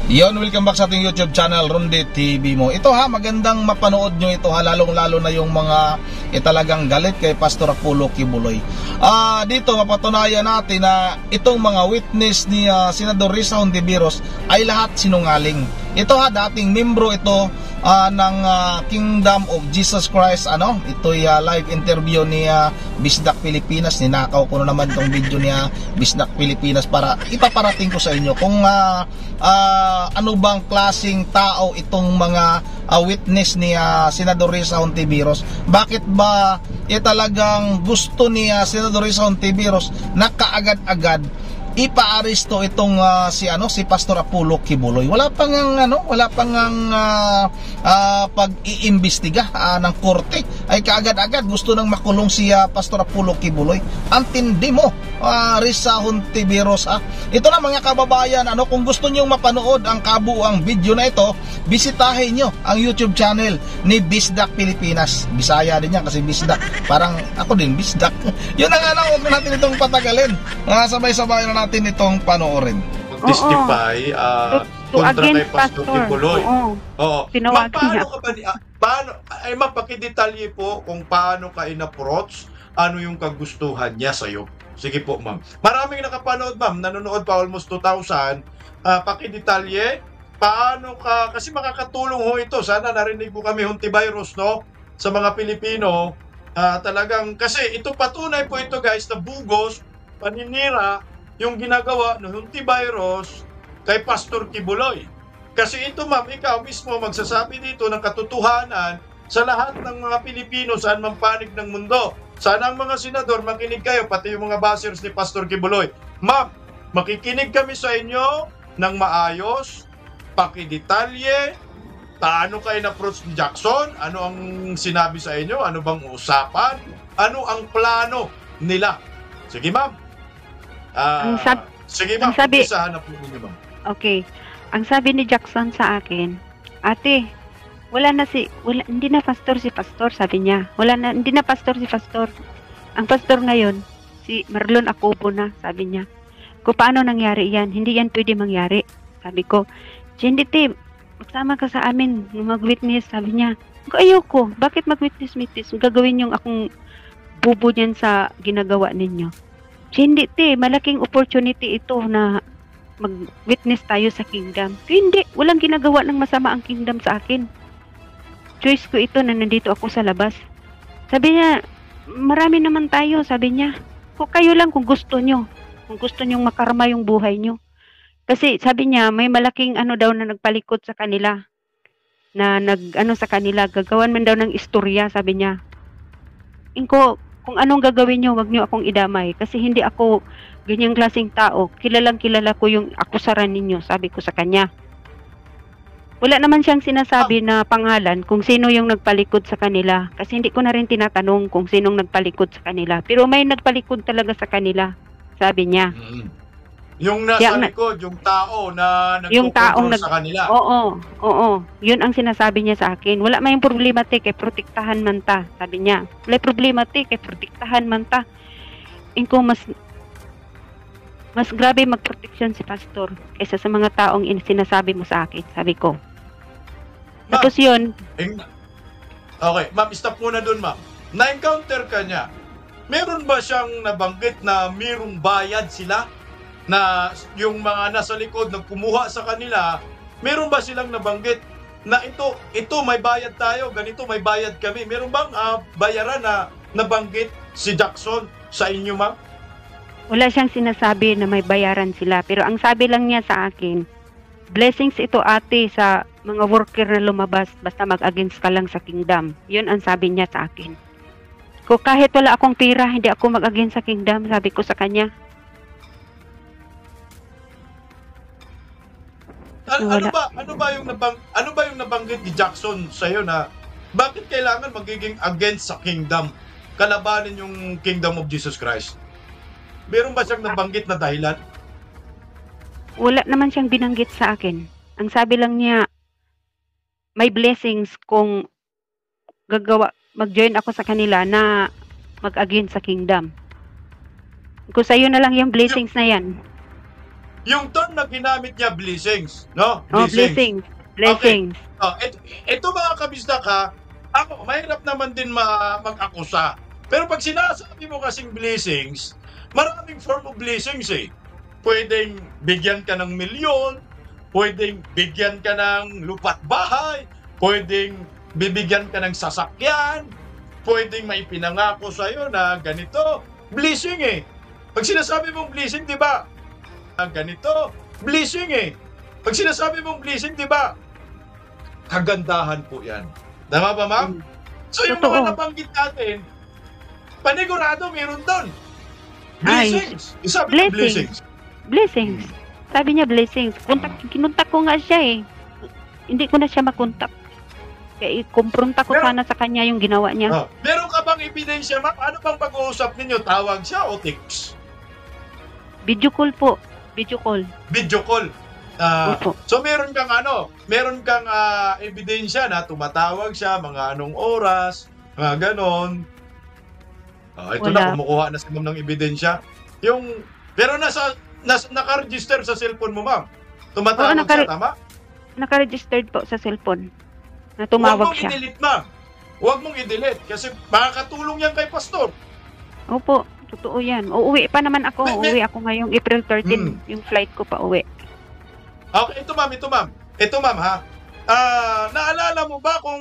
Yon, welcome back sa ating YouTube channel, Ronde TV mo. Ito ha, magandang mapanood nyo ito ha, lalong-lalo na yung mga talagang galit kay Pastor Apollo Kibuloy. Dito mapatunayan natin na itong mga witness ni Senador Risa Hontiveros ay lahat sinungaling. Ito ha, dating membro ito ng Kingdom of Jesus Christ. Ito'y live interview ni Bisdak Pilipinas. Ninakaw ko na naman itong video ni Bisdak Pilipinas para ipaparating ko sa inyo kung ano bang klaseng tao itong mga witness ni Senador Risa Hontiveros. Bakit ba talagang gusto ni Senador Risa Hontiveros na kaagad-agad ipaaresto itong si Pastor Apollo Kibuloy? Wala pang pag-iimbestiga ng korte ay kaagad-agad gusto nang makulong si Pastor Apollo Kibuloy. Antindi mo, Risa Hontiveros ha. Ito na mga kababayan, kung gusto niyo mapanood ang kabuuang video na ito, bisitahin niyo ang YouTube channel ni Bisdak Pilipinas. Bisaya din yan kasi Bisdak. Parang ako din Bisdak. Yun ang huwag natin itong patagalin. Sabay-sabay na natin itong panoorin. Testify kontra kay Pastor Kibuloy. Oo. Tinawagan niya. Paano, mapakidetalye po kung paano ka in-approach, ano yung kagustuhan niya sa'yo. Sige po, ma'am. Maraming nakapanood, ma'am. Nanonood pa almost 2,000. Pakidetalye, paano ka, kasi makakatulong ho ito. Sana narinig po kami, Hontiveros, no? Sa mga Pilipino, talagang, kasi ito patunay po ito, guys, na bugos, paninira, yung ginagawa ng Hontiveros kay Pastor Kibuloy. Kasi ito, ma'am, ikaw mismo magsasabi dito ng katotohanan sa lahat ng mga Pilipino saan man panig ng mundo. Sana ang mga senador makinig kayo, pati yung mga bashers ni Pastor Kibuloy. Ma'am, makikinig kami sa inyo ng maayos, pakidetalye, paano kayo na-approach ni Jackson, ano ang sinabi sa inyo, ano bang usapan, ano ang plano nila. Sige, ma'am. Sige, ma'am. Isahan na po ninyo, ma'am. Okay. Ang sabi ni Jackson sa akin, ate, hindi na pastor si pastor, sabi niya. Hindi na pastor si pastor. Ang pastor ngayon, si Marlon Acobo na, sabi niya. Kung paano nangyari yan? Hindi yan pwede mangyari. Sabi ko, hindi, te, magsama ka sa amin, mag-witness, sabi niya. Ayoko, bakit mag-witness? Gagawin yung akong bubo niyan sa ginagawa ninyo. Hindi, te, malaking opportunity ito na mag-witness tayo sa kingdom. Hindi, walang ginagawa ng masama ang kingdom sa akin. Choice ko ito na nandito ako sa labas. Sabi niya, marami naman tayo, sabi niya. Kung kayo lang kung gusto nyo. Kung gusto nyong makarma yung buhay nyo. Kasi sabi niya, may malaking daw na nagpalikot sa kanila. Na sa kanila, gagawan man daw ng istorya, sabi niya. Kung anong gagawin nyo, wag nyo akong idamay. Kasi hindi ako ganyang klaseng tao. Kilalang kilala ko yung akusaran ninyo, sabi ko sa kanya. Wala naman siyang sinasabi na pangalan kung sino yung nagpalikod sa kanila. Kasi hindi ko na rin tinatanong kung sinong nagpalikod sa kanila. Pero may nagpalikod talaga sa kanila, sabi niya. Yung nasa likod, yung tao na nagkukontrol sa kanila. Oo. Yun ang sinasabi niya sa akin. Wala may problema, te, kay protektahan man ta, sabi niya. Wala problema, te, kay protektahan man ta. Mas grabe magproteksyon si pastor kaysa sa mga taong sinasabi mo sa akin, sabi ko. Tapos yun. Okay, ma'am, stop muna dun, ma'am. Na-encounter ka niya. Meron ba siyang nabanggit na mayroong bayad sila? Na yung mga nasa likod na kumuha sa kanila, meron ba silang nabanggit na ito may bayad tayo, ganito may bayad kami? Meron bang bayaran na nabanggit si Jackson sa inyo, ma'am? Wala siyang sinasabi na may bayaran sila. Pero ang sabi lang niya sa akin, blessings ito, ate, sa mga worker na lumabas basta mag-against ka lang sa kingdom. Yun ang sabi niya sa akin. Kung kahit wala akong pera, hindi ako mag-against sa kingdom, sabi ko sa kanya. Ano ba yung nabanggit ni Jackson sa iyo na bakit kailangan magiging against sa kingdom, kalabanin yung Kingdom of Jesus Christ? Meron ba siyang nabanggit na dahilan? Wala naman siyang binanggit sa akin. Ang sabi lang niya, may blessings kung mag-join ako sa kanila na mag-against sa kingdom. Kung sa'yo na lang yung blessings na yan. yung term na ginamit niya, blessings, no? Oh, blessings. Blessings. Ito mga kabisdak ha, ako, mahirap naman din mag-akusa. Pero pag sinasabi mo kasing blessings, maraming form of blessings eh. Pwedeng bigyan ka ng milyon, pwedeng bigyan ka ng lupa't bahay, pwedeng bibigyan ka ng sasakyan, pwedeng may pinangako sa'yo na ganito. Blessing eh. Pag sinasabi mong blessing, di ba? Ganito, blessing eh. Pag sinasabi mong blessing, di ba? Kagandahan po yan. Tama ba, ma'am? So yung Totoo. mga nabanggit natin, panigurado meron doon. Blessings. Isabi ng blessings. Blessings. Sabi niya blessings. Kinuntak ko nga siya eh. Hindi ko na siya makontak. Kaya kumpronta ko sana sa kanya yung ginawa niya. Meron ka bang ebidensya, ma'am? Ano bang pag-uusap ninyo? Tawag siya o text? Video call po. Video call. Video call. Opo. So meron kang ebidensya na tumatawag siya, mga anong oras, mga ganon. Ito Wala. na, kumukuha na si ma'am ng ebidensya. Pero naka-register sa cellphone mo, ma'am. Tumatawag siya, tama? Naka-registered po sa cellphone. Na Huwag tumawag mong siya. i-delete, ma'am. Huwag mong i-delete kasi makakatulong yan kay pastor. Opo. Totoo yan. Uuwi pa naman ako. Uuwi ako ngayong April 13. Yung flight ko pa uwi. Okay, ito ma'am ha. Naalala mo ba kung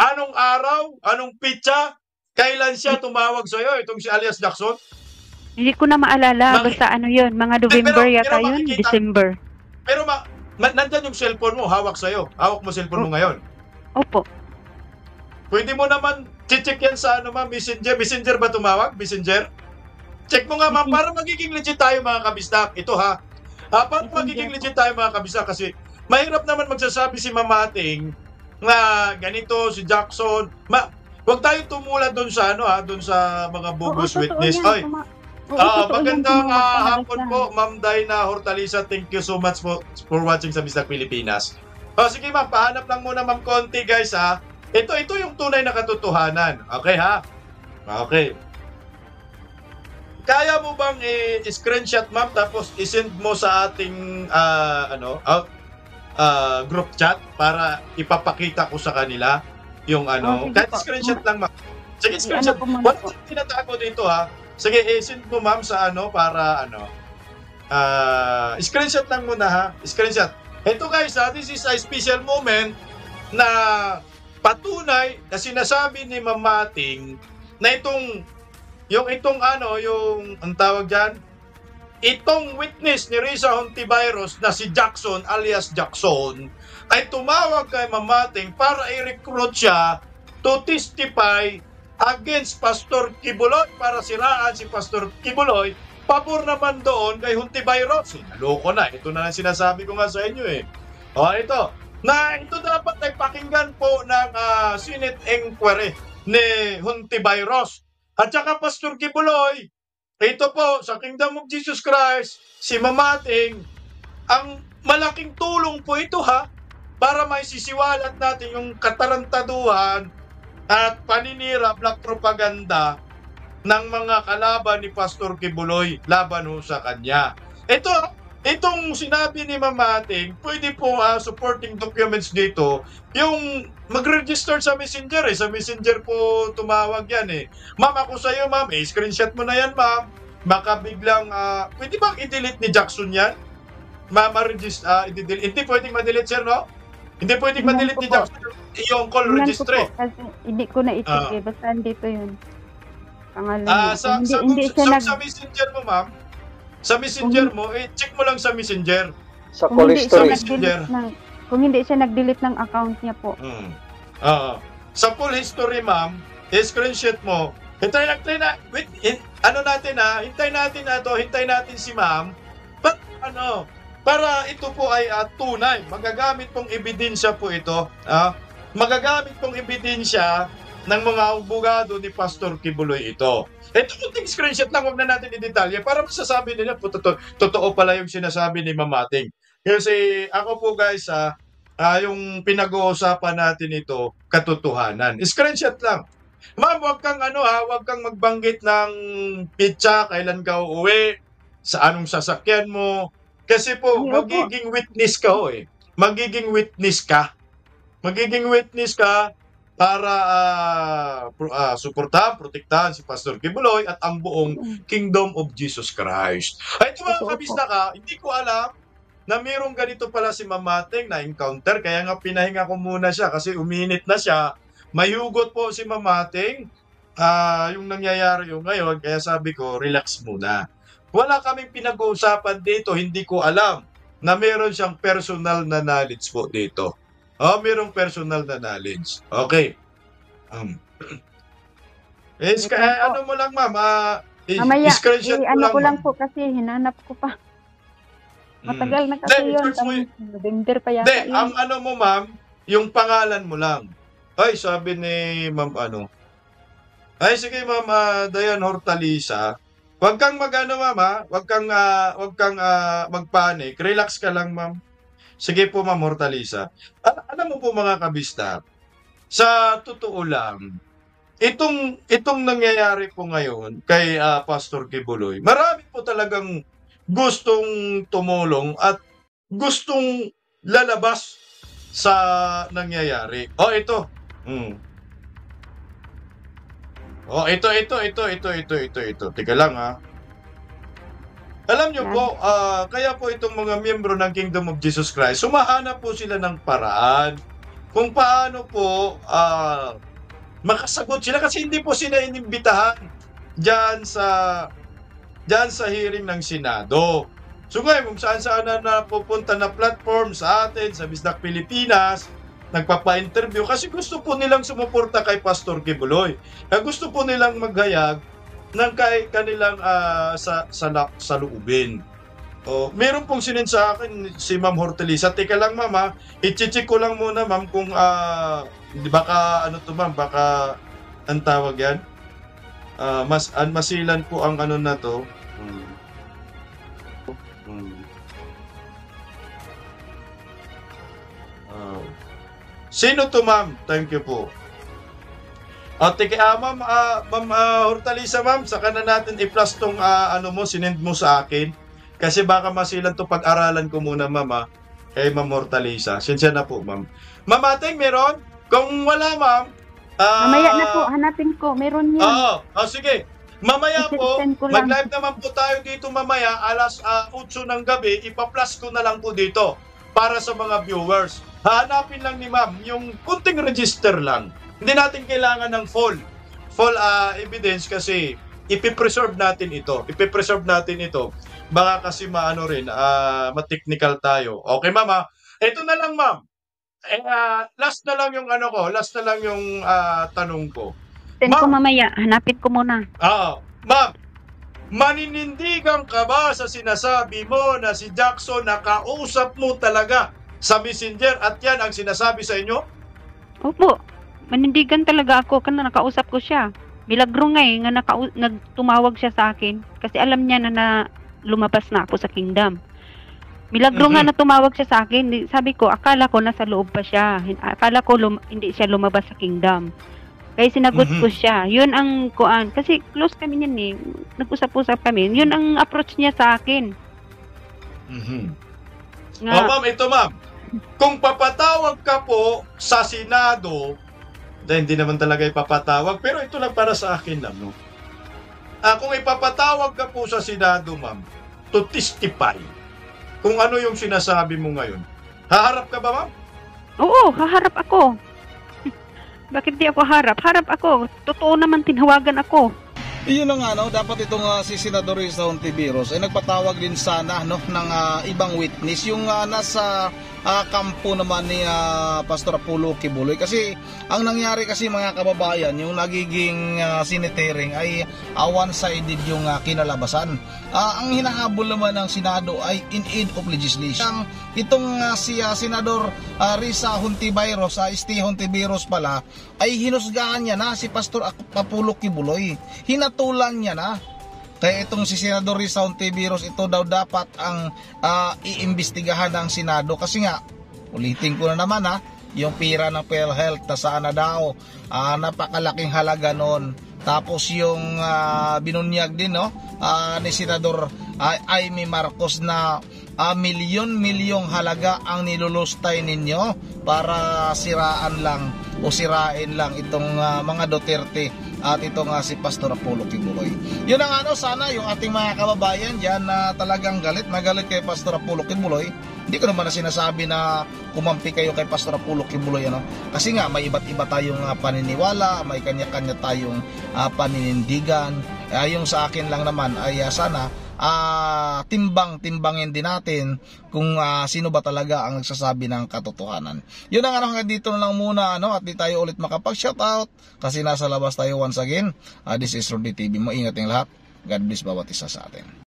anong araw, anong pitsa, kailan siya tumawag sa'yo, itong si alias Jackson? Hindi ko na maalala. Basta ano yun. Mga November yata yun. makikita- December. Pero nandyan yung cellphone mo, hawak sa'yo. Hawak mo cellphone mo ngayon. Opo. Pwede mo naman check yan sa ma'am, Messenger. Messenger ba tumawag? Messenger? Check mo nga ma'am, para magiging legit tayo mga kabistak. Ito ha. Para magiging legit tayo mga kabistak kasi mahirap naman magsasabi si Mamating na ganito si Jackson. Huwag tayo tumulad doon sa doon sa mga bogus witness. Magandang hapon po, Ma'am Dina Hortalisa. Thank you so much for watching sa Bisdak Pilipinas. Sige ma'am, pahanap lang muna ma'am konti guys ha. Ito yung tunay na katotohanan. Okay ha? Okay. Kaya mo bang i-screenshot ma'am tapos i-send mo sa ating group chat para ipapakita ko sa kanila yung kahit screenshot lang ma'am. Sige, screenshot. Wala ko tinatago dito ha. Sige, i-send mo ma'am sa para screenshot lang muna ha. Screenshot. Ito guys this is a special moment na patunay na sinasabi ni Mamating na yung ang tawag dyan, itong witness ni Risa Hontiveros na si Jackson alias Jackson ay tumawag kay Mamating para i-recruit siya to testify against Pastor Kibuloy para siraan si Pastor Kibuloy. Pabor naman doon kay Hontiveros. Naloko na. Ito na ang sinasabi ko nga sa inyo eh. Ito. Ito dapat ay pakinggan po ng Senate inquiry ni Hontiveros. At saka Pastor Kibuloy, ito po sa Kingdom of Jesus Christ, si Mamating, ang malaking tulong po ito ha, para may sisiwalat natin yung katarantaduhan at paninira, black propaganda ng mga kalaban ni Pastor Kibuloy laban ho sa kanya. Itong sinabi ni Mamating, pwede po supporting documents dito, yung mag-register sa Messenger sa Messenger po tumawag yan Ma'am, ako sa'yo ma'am, screenshot mo na yan ma'am. Baka biglang, pwede bang i-delete ni Jackson yan? Hindi pwedeng ma-delete sir, no? Hindi pwedeng ma-delete ni Jackson yung call registry. Kasi hindi ko na i-check basta dito yun. Pangalan sa Messenger mo ma'am, sa Messenger mo, check mo lang sa Messenger. Sa call history. Kung hindi siya nag-delete ng account niya po. Sa full history ma'am, screenshot mo. Hintayin natin si ma'am. Para ito po ay tunay. Magagamit pong ebidensya po ito. Magagamit pong ebidensya ng mga abogado ni Pastor Kibuloy ito. Ito kunting screenshot lang, huwag na natin i-detalye para masasabi nila po totoo pala yung sinasabi ni Mamating. Kasi ako po guys, yung pinag-uusapan natin ito, katotohanan. Screenshot lang. Ma'am, huwag kang magbanggit ng pitsa, kailan ka uuwi, sa anong sasakyan mo, Kasi po, Ay, opo. magiging witness ka ho eh. Magiging witness ka. Magiging witness ka para suportahan, protektahan si Pastor Kibuloy at ang buong Kingdom of Jesus Christ. Ay, ito mga Opo, kabisna ka, hindi ko alam na mayroong ganito pala si Mamating na encounter. Kaya nga pinahinga ko muna siya kasi uminit na siya. Mayugot po si Mamating. Yung nangyayari yung ngayon, kaya sabi ko, relax muna. Wala kaming pinag-uusapan dito, hindi ko alam na meron siyang personal na knowledge po dito. Merong personal na knowledge. Okay. Ano mo lang, ma'am, Mamaya, screenshot mo ano lang, ko lang ma'am. po kasi hinanap ko pa. Matagal na kasi Hindi, yun. search mo yun. November pa yata Hindi, yun. ang ano mo, ma'am, yung pangalan mo lang. Ay, sabi ni ma'am Ay, sige, ma'am Dayan Hortalisa. Huwag kang mag-ano, ma'am, ha? Huwag kang magpanik. Relax ka lang, ma'am. Sige po, ma'am Hortalisa. Alam mo po, mga kabista, sa totoo lang, itong nangyayari po ngayon kay Pastor Kibuloy, marami po talagang gustong tumulong at gustong lalabas sa nangyayari. Ito. Ito. Teka lang, ha. Alam nyo po, kaya po itong mga miyembro ng Kingdom of Jesus Christ, sumahanap po sila ng paraan kung paano po makasagot sila kasi hindi po sila inimbitahan dyan sa hearing ng Senado. So ngayon, kung saan na napupunta na platform sa atin, sa Bisdak Pilipinas, nagpapa-interview kasi gusto po nilang sumuporta kay Pastor Kibuloy. Gusto po nilang maghayag ng kanilang sa loobin. Meron pong sinend sa akin si Ma'am Hortalisa. Teka lang, ma'am, ha. I-check ko lang muna, ma'am, kung baka ano to, ma'am, baka ang tawag yan. Masilan po ang ano na to. Sino to, ma'am? Thank you po. Ma'am Hortalisa, ma'am, saka na natin i-plus tong sinend mo sa akin. Kasi baka masilan to pag-aralan ko muna, ma'am, kay Ma'am Hortalisa. Sinsya na po, ma'am. Ma'am Ating, meron? Kung wala, ma'am, Mamaya na po, hanapin ko. Meron yun. Sige. Mamaya po, I-send ko lang. mag-live naman po tayo dito mamaya, alas 8 ng gabi, ipa-plus ko na lang po dito para sa mga viewers. Hanapin lang ni ma'am yung kunting register lang. Hindi natin kailangan ng full evidence kasi ipipreserve natin ito. Baka kasi ma-technical tayo. Okay, ma'am, ito na lang, ma'am. Last na lang yung tanong ko. Send ko mamaya. Hanapin ko muna. Ma'am, maninindigan ka ba sa sinasabi mo na si Jackson nakausap mo talaga sa Messenger at yan ang sinasabi sa inyo? Opo. Manindigan talaga ako. Nakausap ko siya. Milagro nga nagtumawag siya sa akin. Kasi alam niya na lumabas na ako sa kingdom. Milagro nga na tumawag siya sa akin. Sabi ko, akala ko nasa loob pa siya. Akala ko hindi siya lumabas sa kingdom. Kaya sinagot ko siya. Yun ang kuan. Kasi close kami niyan eh. Nag-usap-usap kami. Yun ang approach niya sa akin. Ma'am, ito, ma'am. Kung papatawag ka po sa Senado, hindi naman talaga ipapatawag, pero ito lang para sa akin lang, no? Kung ipapatawag ka po sa Senado, ma'am, to testify kung ano yung sinasabi mo ngayon, haharap ka ba, ma'am? Oo, haharap ako. Bakit di ako harap? Harap ako. Totoo naman tinawagan ako. Iyon na nga, dapat itong si Senador Risa Hontiveros ay nagpatawag din sana ng ibang witness, yung nasa kampo naman ni Pastor Apollo Kibuloy. Kasi ang nangyari kasi, mga kababayan, yung nagiging sinitering ay one-sided yung kinalabasan. Ang hinahabol naman ng Senado ay in aid of legislation. Itong si Senador Risa Hontiveros, ST Hontiveros pala, ay hinusgahan niya na si Pastor Apollo Kibuloy. Hinatulan niya na. Kaya itong si Senador Risa Hontiveros, ito daw dapat ang iimbestigahan ng Senado. Kasi nga, ulitin ko na naman, yung pira ng PhilHealth na sana daw, napakalaking halaga noon. Tapos yung binunyag din ni Senador Amy Marcos na milyon-milyong halaga ang nilulustay ninyo para siraan lang o sirain lang itong mga Duterte at itong si Pastor Apollo Kibuloy. Yun ang sana yung ating mga kababayan dyan na talagang galit kay Pastor Apollo Kibuloy. Hindi ko naman na sinasabi na kumampi kayo kay Pastor Apollo Kibuloy, kasi nga may iba't iba tayong paniniwala, may kanya-kanya tayong paninindigan. Yung sa akin lang naman ay sana timbangin din natin kung sino ba talaga ang nagsasabi ng katotohanan. Yun ang hanggang dito na lang muna at di tayo ulit makapag-shoutout kasi nasa labas tayo once again. This is Rudy TV mo. Ingat yung lahat. God bless bawat isa sa atin.